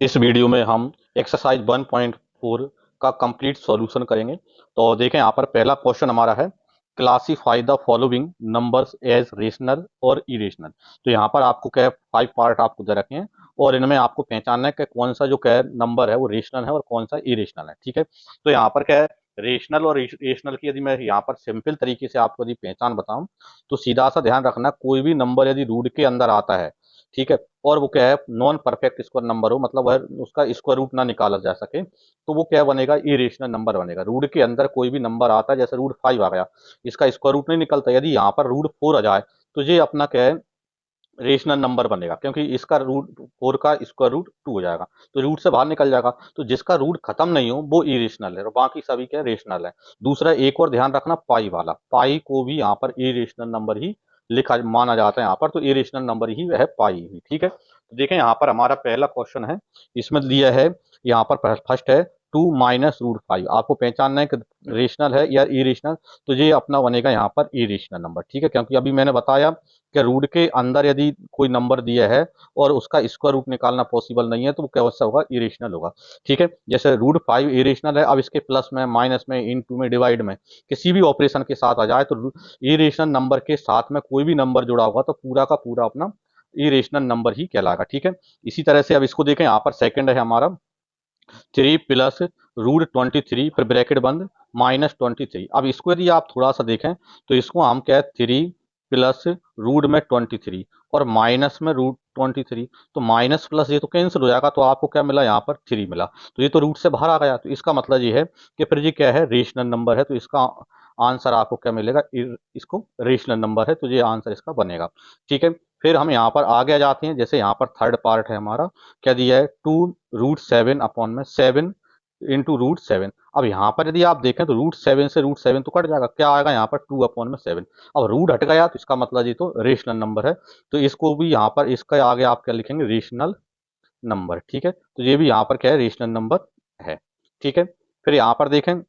इस वीडियो में हम एक्सरसाइज 1.4 का कंप्लीट सॉल्यूशन करेंगे। तो देखें, यहाँ पर पहला क्वेश्चन हमारा है, classify the following numbers as rational और इरेशनल। तो यहाँ पर आपको क्या है, 5 पार्ट आपको दे रखे हैं और इनमें आपको पहचानना है कि कौन सा जो क्या है नंबर है वो रेशनल है और कौन सा इरेशनल है। ठीक है, तो यहाँ पर क्या है, रेशनल और इरेशनल की यदि मैं यहाँ पर सिंपल तरीके से आपको यदि पहचान बताऊं तो सीधा सा ध्यान रखना, कोई भी नंबर यदि रूट के अंदर आता है, ठीक है, और वो क्या है नॉन परफेक्ट स्क्वायर नंबर हो, मतलब वह उसका स्क्वायर रूट ना निकाला जा सके, तो वो क्या बनेगा, इरेशनल नंबर बनेगा। रूट के अंदर कोई भी नंबर आता है, जैसे रूट 5 आ गया, इसका स्क्वायर रूट नहीं निकलता, यदि यहाँ पर रूट 4 आ जाए तो ये अपना क्या है, रेशनल नंबर बनेगा, क्योंकि इसका रूट 4 का स्क्वायर रूट 2 हो जाएगा, तो रूट से बाहर निकल जाएगा। तो जिसका रूट खत्म नहीं हो वो इरेशनल है और बाकी सभी क्या रेशनल है। दूसरा एक और ध्यान रखना, पाई वाला, पाई को भी यहाँ पर इरेशनल नंबर ही लिखा माना जाता है यहाँ पर, तो इरेशनल नंबर ही है पाई ही। ठीक है, तो देखें यहाँ पर हमारा पहला क्वेश्चन है, इसमें दिया है यहाँ पर फर्स्ट है 2 - √5। आपको पहचानना है कि रेशनल है या इरेशनल, तो ये अपना बनेगा यहाँ पर इरेशनल नंबर। ठीक है, क्योंकि अभी मैंने बताया कि रूट के अंदर यदि कोई नंबर दिया है और उसका स्क्वायर रूट निकालना पॉसिबल नहीं है तो वो कैसा होगा, इरेशनल होगा। ठीक है, जैसे √5 इरेशनल है, अब इसके प्लस में, माइनस में, इनटू में, डिवाइड में किसी भी ऑपरेशन के साथ आ जाए तो इरेशनल नंबर के साथ में कोई भी नंबर जुड़ा होगा तो पूरा का पूरा अपना इरेशनल नंबर ही कहलाएगा। ठीक है, इसी तरह से अब इसको देखें, यहाँ पर सेकंड है हमारा 3 + √23 फिर ब्रैकेट बंद -23। अब इसको यदि आप थोड़ा सा देखें तो इसको हम क्या है, 3 + √23 और माइनस में √23, तो माइनस प्लस ये तो कैंसिल हो जाएगा, तो आपको क्या मिला, यहाँ पर 3 मिला, तो ये तो रूट से बाहर आ गया, तो इसका मतलब ये है कि फिर ये क्या है, रेशनल नंबर है, तो इसका आंसर आपको क्या मिलेगा, इसको रेशनल नंबर है, तो ये आंसर इसका बनेगा। ठीक है, फिर हम यहाँ पर आगे आ जाते हैं, जैसे यहाँ पर थर्ड पार्ट है हमारा, क्या दिया है, 2 √7/7 अब यहाँ पर यदि आप देखें तो √7 से √7 तो कट जाएगा, क्या आएगा यहाँ पर 2/7। अब रूट हट गया तो इसका मतलब ये तो रेशनल नंबर है, तो इसको भी यहाँ पर इसका आगे आप क्या लिखेंगे, रेशनल नंबर। ठीक है, तो ये भी यहाँ पर क्या है, रेशनल नंबर है। ठीक है, फिर यहाँ पर देखें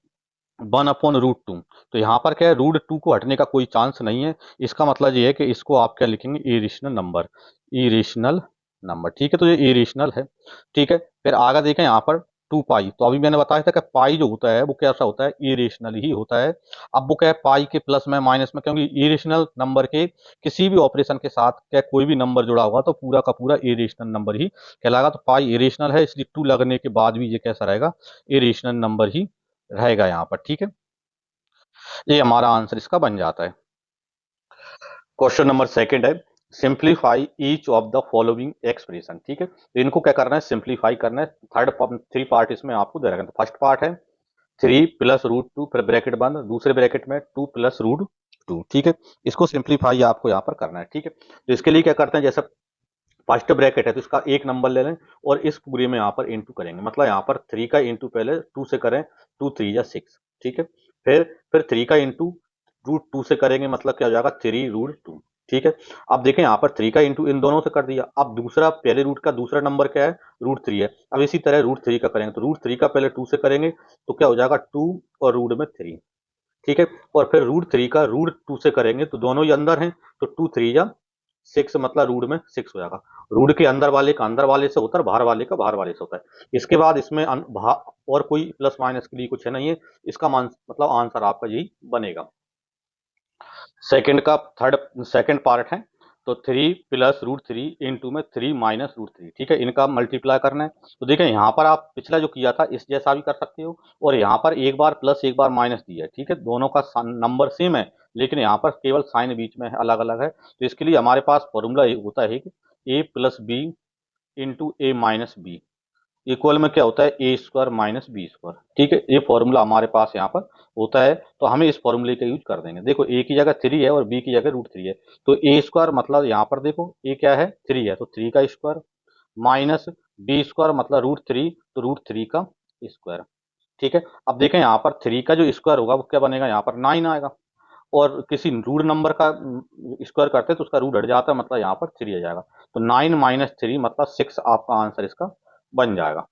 1/√2, तो यहाँ पर क्या है, √2 को हटने का कोई चांस नहीं है, इसका मतलब ये है कि इसको आप क्या लिखेंगे, इरेशनल नंबर, इरेशनल नंबर। ठीक है, तो ये इरेशनल है। ठीक है, फिर आगे देखें यहाँ पर 2 पाई, तो अभी मैंने बताया था कि पाई जो होता है वो कैसा होता है, इरेशनल ही होता है। अब वो क्या है, पाई के प्लस में, माइनस में, क्योंकि इरेशनल नंबर के किसी भी ऑपरेशन के साथ क्या कोई भी नंबर जुड़ा होगा तो पूरा का पूरा इरेशनल नंबर ही कहलाएगा। तो पाई इरेशनल है, इसलिए 2 लगने के बाद भी ये कैसा रहेगा, इरेशनल नंबर ही रहेगा यहाँ पर। ठीक है, ये हमारा आंसर इसका बन जाता है। क्वेश्चन नंबर सेकंड है, simplify each of the following expression. ठीक है, तो इनको क्या करना है, सिंप्लीफाई करना है। थर्ड 3 पार्ट इसमें आपको दे रखा है। तो फर्स्ट पार्ट है 3 + √2 फिर ब्रैकेट बंद, दूसरे ब्रैकेट में 2 + √2। ठीक है, इसको सिंप्लीफाई आपको यहाँ पर करना है। ठीक है, तो इसके लिए क्या करते हैं, जैसे फर्स्ट ब्रैकेट है तो इसका एक नंबर ले लें और इस पूरे में यहाँ पर इंटू करेंगे, मतलब यहाँ पर 3 का इंटू पहले 2 से करें, 2 × 3 = 6। ठीक है, फिर 3 का इंटू √2 से करेंगे, मतलब क्या हो जाएगा, 3 √2। ठीक है, अब देखें यहाँ पर 3 का इंटू इन दोनों से कर दिया, अब दूसरा पहले रूट का दूसरा नंबर क्या है, √3 है। अब इसी तरह √3 का करेंगे, तो √3 का पहले 2 से करेंगे तो क्या हो जाएगा, 2 और रूट में 3। ठीक है, और फिर √3 का √2 से करेंगे तो दोनों ही अंदर हैं, तो 2 × 3 = 6, मतलब रूट में 6 हो जाएगा। रूट के अंदर वाले का अंदर वाले से होता है, बाहर वाले का बाहर वाले से होता है। इसके बाद इसमें और कोई प्लस माइनस के लिए कुछ है नहीं है, इसका मतलब आंसर आपका यही बनेगा। सेकंड का थर्ड सेकंड पार्ट है, तो 3 + √3 इंटू में 3 - √3। ठीक है, इनका मल्टीप्लाई करना है। तो देखें यहाँ पर आप पिछला जो किया था इस जैसा भी कर सकते हो, और यहाँ पर एक बार प्लस एक बार माइनस दिया है। ठीक है, दोनों का नंबर सेम है, लेकिन यहाँ पर केवल साइन बीच में है, अलग अलग है। तो इसके लिए हमारे पास फॉर्मूला होता है कि a + b × a - b equal में क्या होता है, a² - b²। ठीक है, ये फॉर्मूला हमारे पास यहाँ पर होता है, तो हमें इस फॉर्मूले का यूज कर देंगे। देखो a की जगह 3 है और b की जगह √3 है, तो a² मतलब यहाँ पर देखो a क्या है, 3 है, तो 3 का स्क्वायर माइनस b² मतलब √3, तो √3 का स्क्वायर। ठीक है, अब देखें यहाँ पर 3 का जो स्क्वायर होगा वो क्या बनेगा, यहाँ पर 9 आएगा, और किसी रूट नंबर का स्क्वायर करते हैं तो उसका रूट हट जाता है, मतलब यहाँ पर 3 आ जाएगा। तो 9 - 3 मतलब 6 आपका आंसर इसका बन जाएगा।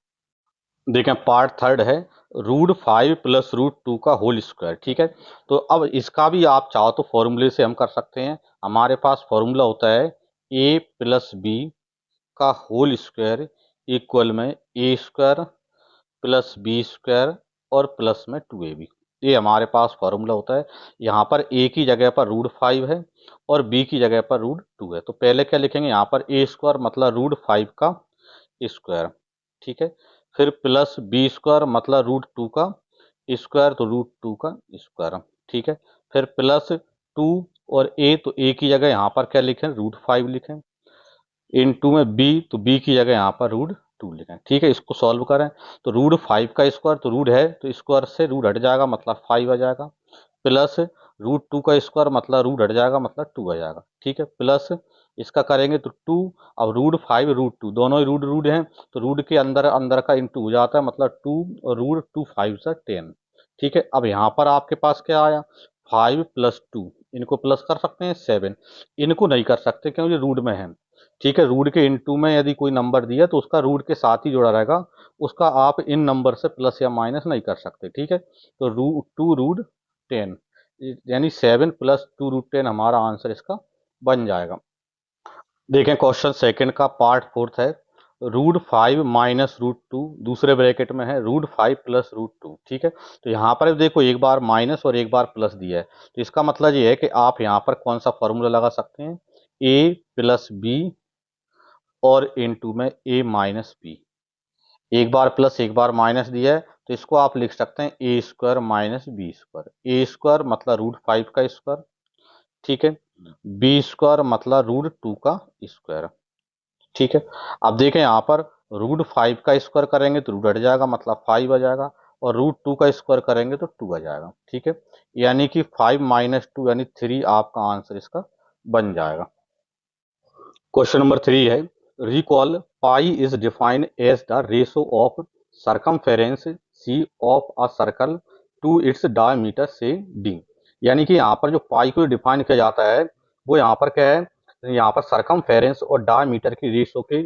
देखें पार्ट थर्ड है, √5 + √2 का होल स्क्वायर। ठीक है, तो अब इसका भी आप चाहो तो फॉर्मूले से हम कर सकते हैं। हमारे पास फॉर्मूला होता है a + b का होल स्क्वायर इक्वल में ए स्क्वायर प्लस बी स्क्वायर और प्लस में 2ab। ये हमारे पास फॉर्मूला होता है। यहाँ पर ए की जगह पर √5 है और बी की जगह पर √2 है। तो पहले क्या लिखेंगे, यहाँ पर ए स्क्वायर मतलब √5 का स्क्वायर, ठीक है। फिर प्लस बी स्क्वायर मतलब √2 का स्क्वायर, तो √2 का स्क्वायर, ठीक है। फिर प्लस 2 और ए, तो ए की जगह यहाँ पर क्या लिखें, √5 लिखें। इन टू में बी, तो बी की जगह यहाँ पर √2 लिखें, ठीक है। इसको सॉल्व करें तो √5 का स्क्वायर, तो रूट है तो स्क्वायर से रूट हट जाएगा मतलब 5 आ जाएगा। प्लस √2 का स्क्वायर मतलब रूट हट जाएगा मतलब 2 आ जाएगा, ठीक है। प्लस इसका करेंगे तो 2, अब √5 √2 दोनों ही रूट रूट हैं, तो रूट के अंदर अंदर का इंटू हो जाता है मतलब 2 और √2 5 से 10, ठीक है। अब यहाँ पर आपके पास क्या आया, 5 प्लस 2, इनको प्लस कर सकते हैं 7, इनको नहीं कर सकते क्योंकि रूट में है, ठीक है। रूट के इनटू में यदि कोई नंबर दिया तो उसका रूट के साथ ही जुड़ा रहेगा, उसका आप इन नंबर से प्लस या माइनस नहीं कर सकते, ठीक है। तो √2 √10 यानी 7 प्लस 2 √10 हमारा आंसर इसका बन जाएगा। देखें क्वेश्चन सेकंड का पार्ट फोर्थ है, √5 माइनस √2 दूसरे ब्रैकेट में है √5 प्लस √2, ठीक है। तो यहाँ पर देखो एक बार माइनस और एक बार प्लस दिया है, तो इसका मतलब ये है कि आप यहाँ पर कौन सा फॉर्मूला लगा सकते हैं, ए प्लस बी और इनटू में ए माइनस बी। एक बार प्लस एक बार माइनस दिया है तो इसको आप लिख सकते हैं ए स्क्वायर माइनस बी स्क्वायर। ए स्क्वायर मतलब √5 का स्क्वायर, ठीक है। बी स्क्वायर मतलब √2 का स्क्वायर, ठीक है। अब देखें यहाँ पर √5 का स्क्वायर करेंगे तो रूट हट जाएगा मतलब 5 आ जाएगा, और √2 का स्क्वायर करेंगे तो 2 आ जाएगा, ठीक है। यानी कि 5 माइनस 2 यानी 3 आपका आंसर इसका बन जाएगा। क्वेश्चन नंबर 3 है, recall pi is defined as the ratio of circumference c of a circle to its diameter से डी। यानी कि यहाँ पर जो पाई को डिफाइन किया जाता है वो यहाँ पर क्या है, यहाँ पर सरकमफेरेंस और डायमीटर की रेशो के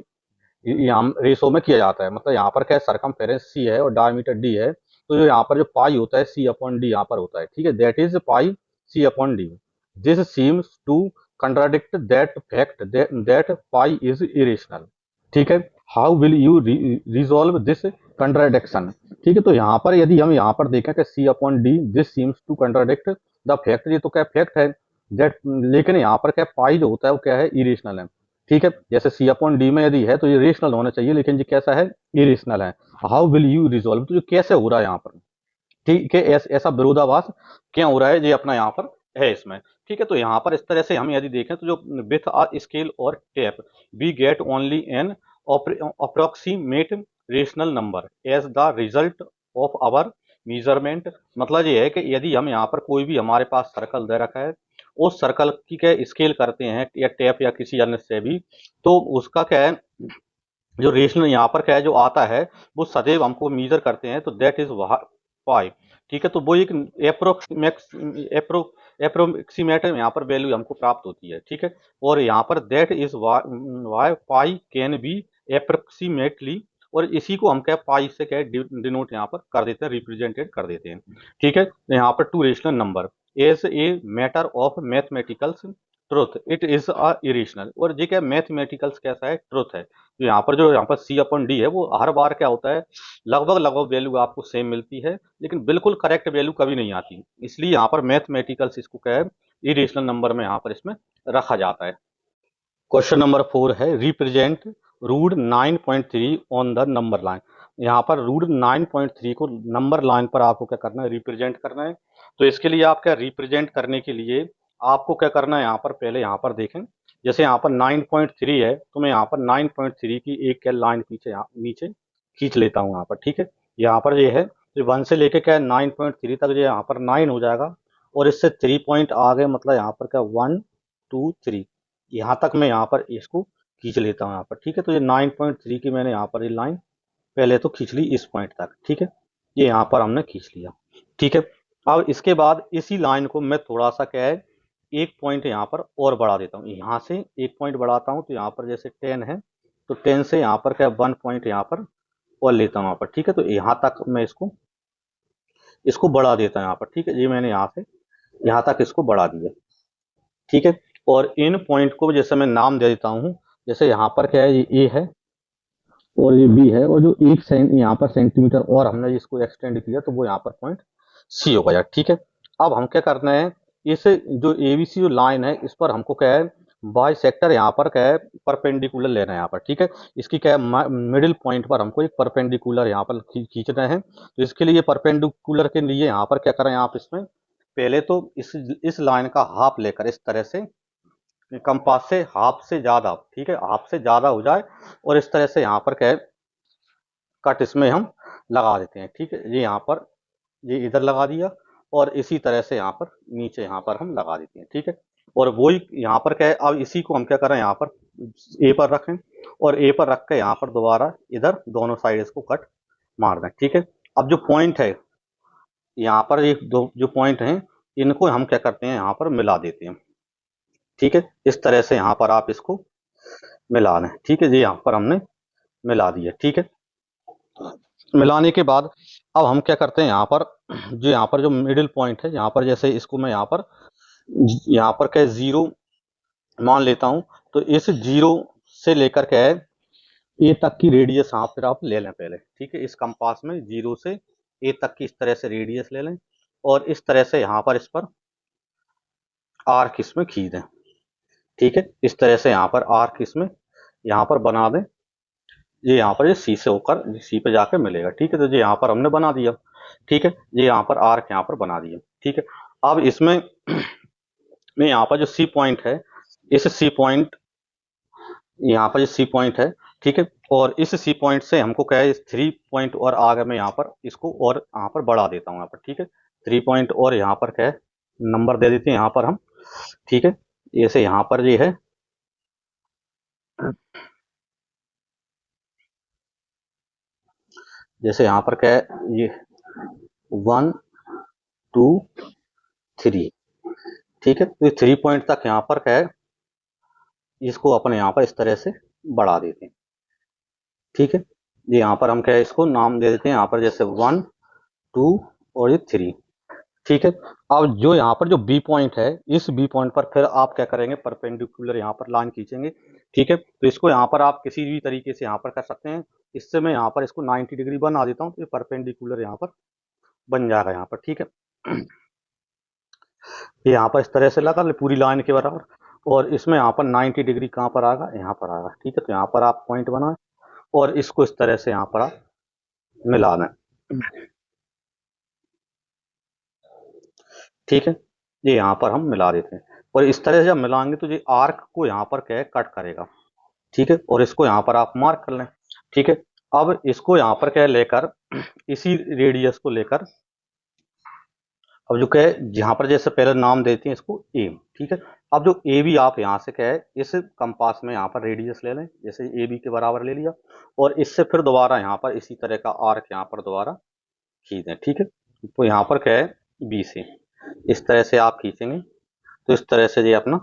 यहाँ रेशो में किया जाता है। मतलब यहाँ पर क्या है, सरकमफेरेंस सी है और डायमीटर डी है, तो जो यहाँ पर जो पाई होता है सी अपॉन डी यहाँ पर होता है, ठीक है। That is pi c upon D. This seems to contradict that fact that pi is irrational, ठीक है। How will you resolve this contradiction, ठीक है। तो यहाँ पर यदि हम यहाँ पर देखें कि C upon D this seems to contradict the fact, ये तो क्या फैक्ट है दैट, लेकिन यहाँ पर क्या पाई जो होता है वो क्या है, इरेशनल है, ठीक है। जैसे सी अपॉन डी में यदि है तो ये रेशनल होना चाहिए, लेकिन ये कैसा है, इरेशनल है। हाउ विल यू रिजॉल्व, तो ये कैसे हो रहा है यहाँ पर, ठीक है। ऐसा विरोधाभास क्या हो रहा है, ये अपना यहाँ पर है इसमें, ठीक है। तो यहाँ पर इस तरह से हम यदि देखें तो जो विथ अ स्केल और tape we get only an approximate rational number as the result of our measurement. मतलब ये है कि यदि हम यहाँ पर कोई भी हमारे पास सर्कल दे रखा है, उस सर्कल की क्या स्केल करते हैं या टेप या किसी अन्य से भी, तो उसका क्या है, जो रेशनल यहाँ पर क्या है जो आता है वो सदैव हमको मीजर करते हैं, तो दैट इज पाई, ठीक है। तो वो एक एप्रोक्सीमेट यहाँ पर वैल्यू हमको प्राप्त होती है, ठीक है। और यहाँ पर that is why pi can be approximately, और इसी को हम क्या पाई से क्या डिनोट यहाँ पर कर देते हैं, रिप्रेजेंटेड कर देते हैं, ठीक है। तो यहाँ पर to rational number as a matter of mathematicals truth it is a irrational, और ये क्या मैथमेटिकल्स कैसा है, ट्रुथ है। तो यहाँ पर जो यहाँ पर सी अपॉन डी है वो हर बार क्या होता है, लगभग लगभग वैल्यू आपको सेम मिलती है, लेकिन बिल्कुल करेक्ट वैल्यू कभी नहीं आती, इसलिए यहाँ पर मैथमेटिकल्स इसको क्या है, इरेशनल नंबर में यहाँ पर इसमें रखा जाता है। क्वेश्चन नंबर 4 है, represent √9.3 on the number line. यहाँ पर √9.3 को नंबर लाइन पर आपको क्या करना है, रिप्रेजेंट करना है। तो इसके लिए आप क्या रिप्रेजेंट करने के लिए आपको क्या करना है, यहाँ पर पहले यहाँ पर देखें, जैसे यहाँ पर 9.3 है तो मैं यहाँ पर 9.3 की एक क्या लाइन पीछे नीचे खींच लेता हूँ यहाँ पर, ठीक है। यहाँ पर ये है तो 1 से लेके क्या है 9.3 तक, जो यहाँ पर 9 हो जाएगा, और इससे 3 पॉइंट आगे मतलब यहाँ पर क्या 1 2 3, यहाँ तक मैं यहाँ पर इसको खींच लेता हूँ यहाँ पर, ठीक है। तो ये 9.3 की मैंने यहाँ पर ये लाइन पहले तो खींच ली इस पॉइंट तक, ठीक है। ये यहाँ पर हमने खींच लिया, ठीक है। अब इसके बाद इसी लाइन को मैं थोड़ा सा क्या है, एक पॉइंट यहाँ पर और बढ़ा देता हूँ, यहाँ से एक पॉइंट बढ़ाता हूँ, तो यहाँ पर जैसे 10 है तो 10 से यहाँ पर क्या 1 पॉइंट यहाँ पर और लेता हूँ यहाँ पर, ठीक है। तो यहाँ तक मैं इसको इसको बढ़ा देता हूँ यहाँ पर, ठीक है। ये मैंने यहाँ से यहाँ तक इसको बढ़ा दिया, ठीक है। और इन पॉइंट को जैसे मैं नाम दे देता हूँ, जैसे यहाँ पर क्या है, ये ए है और ये बी है, और जो एक यहाँ पर सेंटीमीटर और हमने इसको एक्सटेंड किया तो वो यहाँ पर पॉइंट सी हो गया। ठीक है, अब हम क्या करना है, इस जो एबीसी जो लाइन है इस पर हमको क्या है, बाई सेक्टर यहाँ पर क्या है परपेंडिकुलर लेना है यहाँ पर। ठीक है, इसकी क्या है मिडिल पॉइंट पर हमको एक परपेंडिकुलर यहाँ पर खींचना है। तो इसके लिए परपेंडिकुलर के लिए यहाँ पर क्या करें आप, इसमें पहले तो इस लाइन का हाफ लेकर इस तरह से कंपास से हाफ से ज्यादा, ठीक है, हाफ से ज्यादा हो जाए, और इस तरह से यहाँ पर क्या है कट इसमें हम लगा देते हैं। ठीक है, ये यहाँ पर ये इधर लगा दिया, और इसी तरह से यहाँ पर नीचे यहाँ पर हम लगा देते हैं। ठीक है, और वही यहाँ पर क्या है, अब इसी को हम क्या करें, यहाँ पर ए पर रखें, और ए पर रख के यहाँ पर दोबारा इधर दोनों साइड इसको कट मार दें। ठीक है, अब जो पॉइंट है यहाँ पर, ये दो जो पॉइंट हैं इनको हम क्या करते हैं यहाँ पर मिला देते हैं। ठीक है, इस तरह से यहाँ पर आप इसको मिला लें। ठीक है जी, यहाँ पर हमने मिला दिया। ठीक है, मिलाने के बाद अब हम क्या करते हैं यहाँ पर जो मिडिल पॉइंट है यहाँ पर, जैसे इसको मैं यहाँ पर क्या जीरो मान लेता हूँ, तो इस जीरो से लेकर क्या है ए तक की रेडियस यहाँ पर आप ले लें पहले। ठीक है, इस कंपास में जीरो से ए तक की इस तरह से रेडियस ले लें, और इस तरह से यहाँ पर इस पर आर्क इसमें खींच दें। ठीक है, इस तरह से यहाँ पर आर्क इसमें यहाँ पर बना दें। ये यहाँ पर ये सी से होकर सी पे जाके मिलेगा। ठीक है, तो ये यहाँ पर हमने बना दिया। ठीक है, ये यहाँ पर आर्क यहाँ पर बना दिया। ठीक है, अब इसमें में यहाँ पर जो सी पॉइंट है, इस सी पॉइंट यहाँ पर जो सी पॉइंट है, ठीक है, और इस सी पॉइंट से हमको क्या है, इस 3 पॉइंट और आगे मैं यहाँ पर इसको और यहाँ पर बढ़ा देता हूँ यहाँ पर। ठीक है, 3 पॉइंट और यहाँ पर क्या है नंबर दे देते हैं यहाँ पर हम। ठीक है, जैसे यहाँ पर ये है, जैसे यहाँ पर क्या है, ये 1 2 3। ठीक है, तो ये 3 पॉइंट तक यहाँ पर क्या है, इसको अपने यहाँ पर इस तरह से बढ़ा देते हैं। ठीक है, ये यहाँ पर हम क्या है इसको नाम दे देते हैं यहाँ पर, जैसे 1 2 और ये 3। ठीक है, अब जो यहाँ पर जो बी पॉइंट है, इस बी पॉइंट पर फिर आप क्या करेंगे, परपेंडिकुलर यहाँ पर लाइन खींचेंगे। ठीक है, तो इसको यहाँ पर आप किसी भी तरीके से यहाँ पर कर सकते हैं। इससे मैं यहाँ पर इसको 90 डिग्री बना देता हूँ, तो ये परपेंडिकुलर यहाँ पर बन जाएगा यहाँ पर। ठीक है, ये यहाँ पर इस तरह से लगा ले पूरी लाइन के बराबर, और इसमें यहाँ पर 90 डिग्री कहाँ पर आएगा, यहाँ पर आएगा। ठीक है, तो यहाँ पर आप पॉइंट बनाए, और इसको इस तरह से यहाँ पर आप मिला दें। ठीक है, ये यहाँ पर हम मिला देते हैं, और इस तरह से जब मिलाएंगे तो ये आर्क को यहाँ पर क्या है कट करेगा। ठीक है, और इसको यहाँ पर आप मार्क कर लें। ठीक है, अब इसको यहाँ पर क्या है लेकर इसी रेडियस को लेकर, अब जो क्या है यहाँ पर जैसे पहले नाम देते हैं इसको ए। ठीक है, अब जो ए बी आप यहाँ से क्या है इस कंपास में यहाँ पर रेडियस ले लें, जैसे ए बी के बराबर ले लिया, और इससे फिर दोबारा यहाँ पर इसी तरह का आर्क यहाँ पर दोबारा खींच दें। ठीक है, तो यहाँ पर क्या है बी से इस तरह से आप खींचेंगे, तो इस तरह से ये अपना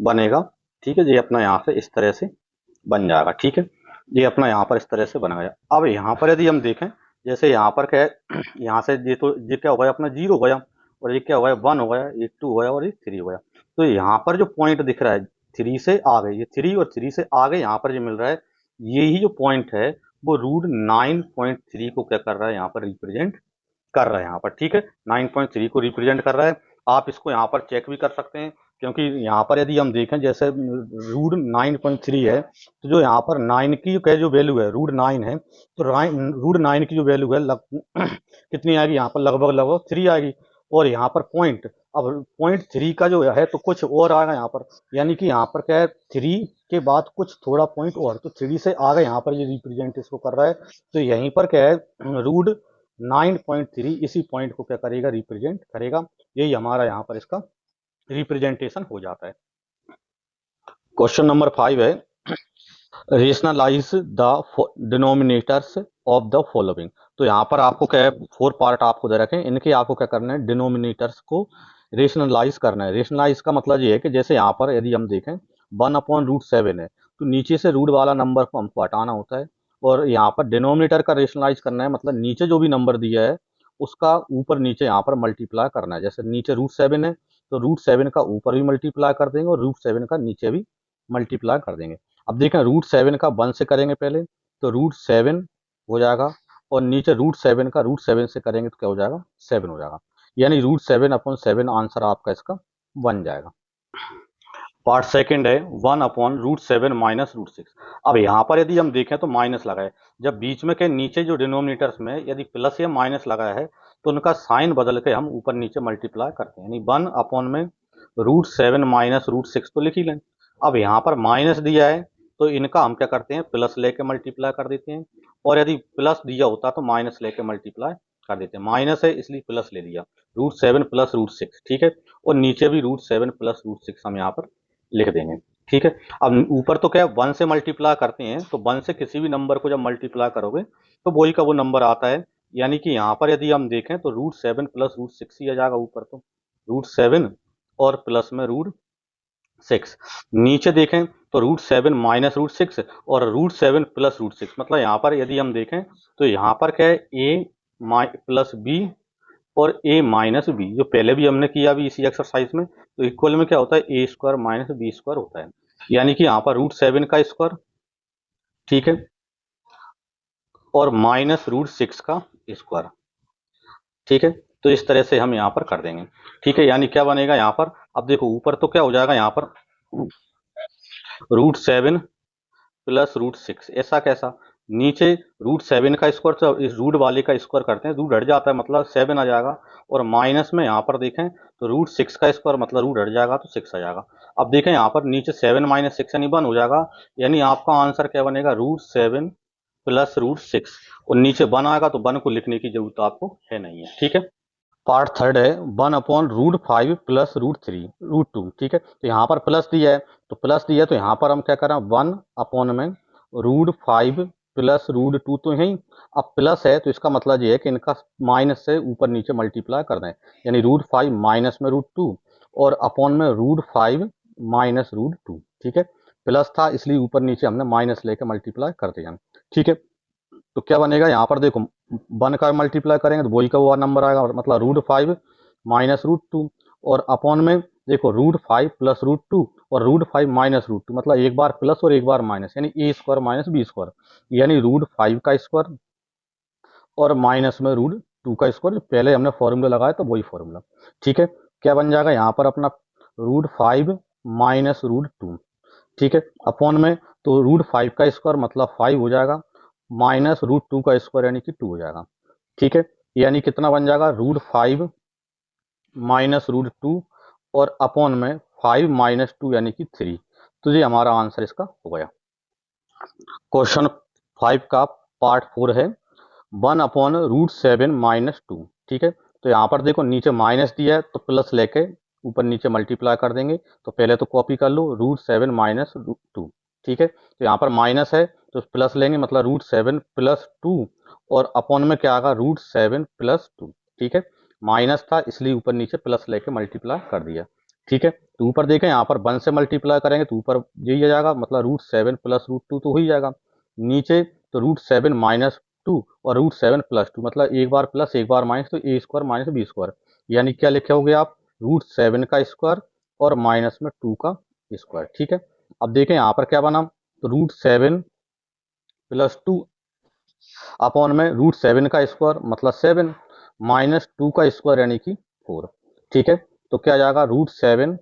बनेगा। ठीक है, ये अपना यहाँ से इस तरह से बन जाएगा। ठीक है, ये अपना यहाँ पर इस तरह से बन गया। अब यहाँ पर यदि हम देखें, जैसे यहाँ पर क्या है यहाँ से ये तो ये क्या हो गया अपना 0 हो गया, और ये क्या हो गया 1 हो गया, ये 2 हो गया, और ये 3 हो गया। तो यहाँ पर जो पॉइंट दिख रहा है 3 से आगे, ये 3 और 3 से आगे यहाँ पर जो मिल रहा है, यही जो पॉइंट है वो रूट 9.3 को क्या कर रहा है यहाँ पर रिप्रेजेंट कर रहा है यहाँ पर। ठीक है, 9.3 को रिप्रेजेंट कर रहा है। आप इसको यहाँ पर चेक भी कर सकते हैं, क्योंकि यहाँ पर यदि हम देखें जैसे रूट 9.3 है, तो जो यहाँ पर 9 की जो वैल्यू है रूट 9 है, तो रूट 9 की जो वैल्यू है कितनी आएगी यहाँ पर, लगभग लगभग 3 आएगी। और यहाँ पर पॉइंट, अब पॉइंट 3 का जो है तो कुछ और आएगा यहाँ पर, यानी कि यहाँ पर क्या है 3 के बाद कुछ थोड़ा पॉइंट और, तो 3 से आगे यहाँ पर ये रिप्रेजेंट इसको कर रहा है। तो यहीं पर क्या है रूट 9.3 इसी पॉइंट को क्या करेगा रिप्रेजेंट करेगा। यही हमारा यहाँ पर इसका रिप्रेजेंटेशन हो जाता है। क्वेश्चन नंबर 5 है, rationalise the denominators of the following. तो यहाँ पर आपको क्या है 4 पार्ट आपको दे रखे हैं, इनके आपको क्या करना है डिनोमिनेटर्स को रेशनलाइज करना है। रेशनलाइज का मतलब ये है कि जैसे यहाँ पर यदि हम देखें 1/√7 है, तो नीचे से रूट वाला नंबर को हमको हटाना होता है, और यहाँ पर डिनोमिनेटर का रेशनलाइज करना है, मतलब नीचे जो भी नंबर दिया है उसका ऊपर नीचे यहाँ पर मल्टीप्लाई करना है। जैसे नीचे √7 है, तो √7 का ऊपर भी मल्टीप्लाई कर देंगे, और √7 का नीचे भी मल्टीप्लाई कर देंगे। अब देखें √7 का 1 से करेंगे पहले, तो √7 हो जाएगा, और नीचे √7 का √7 से करेंगे तो क्या हो जाएगा, 7 हो जाएगा। यानी √7/7 आंसर आपका इसका बन जाएगा। पार्ट सेकंड है 1/√7 माइनस √6। अब यहाँ पर यदि हम देखें तो माइनस लगा है, जब बीच में के नीचे जो डिनोमिनेटर्स में यदि प्लस या माइनस लगा है तो उनका साइन बदल के हम ऊपर नीचे मल्टीप्लाई करते हैं, यानी 1/√7 माइनस √6 तो लिख ही लें। अब यहाँ पर माइनस दिया है तो इनका हम क्या करते हैं, प्लस लेके मल्टीप्लाई कर देते हैं, और यदि प्लस दिया होता तो माइनस लेके मल्टीप्लाई कर देते हैं। माइनस है इसलिए प्लस ले लिया, √7 प्लस √6, ठीक है। और नीचे भी √7 प्लस √6 हम यहाँ पर लिख देंगे, ठीक है। अब ऊपर तो क्या है, 1 से मल्टीप्लाई करते हैं, तो 1 से किसी भी नंबर को जब मल्टीप्लाई करोगे तो वही का वो नंबर आता है। यानी कि यहाँ पर यदि हम देखें तो √7 प्लस √6 ही आ जाएगा ऊपर, तो √7 और प्लस में √6। नीचे देखें तो √7 माइनस √6 और √7 प्लस √6, मतलब यहाँ पर यदि हम देखें तो यहाँ पर क्या है, a प्लस बी और a माइनस बी, जो पहले भी हमने किया भी इसी एक्सरसाइज में, तो इक्वल में क्या होता है, a² माइनस b² होता है। यानी कि यहाँ पर √7 का स्क्वायर, ठीक है, और माइनस √6 का स्क्वायर, ठीक है। तो इस तरह से हम यहाँ पर कर देंगे, ठीक है। यानी क्या बनेगा यहाँ पर, अब देखो ऊपर तो क्या हो जाएगा यहाँ पर √7 प्लस √6, ऐसा कैसा, नीचे √7 का स्क्वायर, तो इस रूट वाले का स्क्वायर करते हैं, रूट हट जाता है मतलब 7 आ जाएगा, और माइनस में यहाँ पर देखें तो √6 का स्क्वायर मतलब रूट हट जाएगा तो 6 आ जाएगा। अब देखें यहाँ पर नीचे 7 माइनस 6 यानी 1 हो जाएगा, यानी आपका आंसर क्या बनेगा, √7 प्लस √6, और नीचे 1 आएगा तो 1 को लिखने की जरूरत आपको है नहीं है, ठीक है। पार्ट थर्ड है 1/√5 प्लस √2, ठीक है। तो यहाँ पर प्लस दिया है, तो प्लस दिया है तो यहाँ पर हम क्या करें, 1/√5 प्लस √2 तो यही, अब प्लस है तो इसका मतलब ये है कि इनका माइनस से ऊपर नीचे मल्टीप्लाई कर दें, यानी √5 माइनस में √2 और अपॉन में √5 माइनस √2, ठीक है। प्लस था इसलिए ऊपर नीचे हमने माइनस लेके मल्टीप्लाई कर दिया, ठीक है। तो क्या बनेगा यहाँ पर देखो, 1 का मल्टीप्लाई करेंगे तो वही का वो नंबर आएगा, मतलब √5 माइनस √2, और अपॉन में देखो √5 प्लस √2 और √5 माइनस √2, मतलब एक बार प्लस और एक बार माइनस, यानी a² माइनस b², यानी √5 का स्क्वायर और माइनस में √2 का स्क्वायर, पहले हमने फॉर्मूला लगाया तो वही फॉर्मूला, ठीक है। क्या बन जाएगा यहाँ पर अपना √5 माइनस √2, ठीक है, अपॉन में तो √5 का स्क्वायर मतलब 5 हो जाएगा, माइनस √2 का स्क्वायर यानी कि 2 हो जाएगा, ठीक है। यानी कितना बन जाएगा, √5 माइनस √2 और अपॉन में 5 माइनस 2 यानी कि 3। तो ये हमारा आंसर इसका हो गया। क्वेश्चन 5 का पार्ट 4 है 1/√7 माइनस 2, ठीक है। तो यहाँ पर देखो नीचे माइनस दिया है तो प्लस लेके ऊपर नीचे मल्टीप्लाई कर देंगे, तो पहले तो कॉपी कर लो √7 माइनस √2, ठीक है। तो यहाँ पर माइनस है तो प्लस लेंगे, मतलब √7 प्लस 2 और अपॉन में क्या आएगा, √7 प्लस 2, ठीक है। माइनस था इसलिए ऊपर नीचे प्लस लेके मल्टीप्लाई कर दिया, ठीक है। तो ऊपर देखें यहाँ पर 1 से मल्टीप्लाई करेंगे तो ऊपर यही आ जाएगा, मतलब √7 प्लस √2 तो हो ही जाएगा, नीचे तो √7 माइनस 2 और √7 प्लस 2, मतलब एक बार प्लस एक बार माइनस, तो a² माइनस b², यानी क्या लिखे होगे आप, √7 का स्क्वायर और माइनस में 2 का स्क्वायर, ठीक है। अब देखें यहाँ पर क्या बना, तो √7 प्लस 2 अपॉन में √7 का स्क्वायर मतलब 7 माइनस 2 का स्क्वायर यानी कि 4, ठीक है। तो क्या आ जाएगा, √7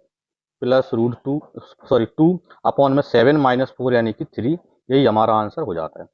प्लस √2 सॉरी 2 अपॉन में 7 माइनस 4 यानी कि 3, यही हमारा आंसर हो जाता है।